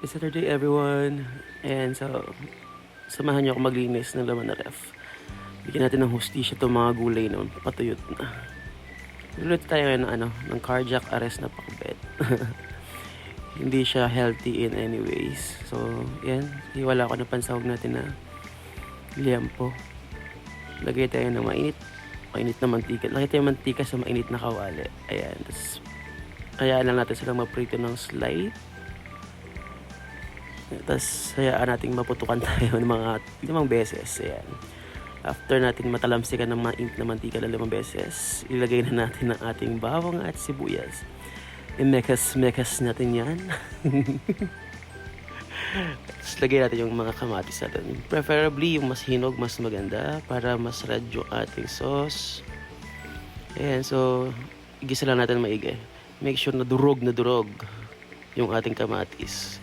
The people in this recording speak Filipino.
It's Saturday everyone. And so, samahan niyo ako maglinis ng laman na ref. Bigyan natin ng hustisya itong mga gulay na patuyot na. Luluto tayo ngayon ng cardiac arrest na pakbet. Hindi siya healthy in any ways. So, yan. Hiwala ko na pansahog natin na liampo. Lagay tayo ng mainit na mantika. Lagay tayo mantika sa mainit na kawali. Ayan. Tapos, kayaan lang natin silang maprito ng slight. Tapos, hayaan natin maputukan tayo ng mga 5 beses. Ayan. After natin matalamsikan ng mainit na mantika ng 5 beses, ilagay na natin ang ating bawang at sibuyas. I-mekas natin yan. Tapos, lagay natin yung mga kamatis natin. Preferably, yung mas hinog, mas maganda para mas red yung ating sauce. Ayan, so, igisa lang natin maigi. Make sure na durog yung ating kamatis.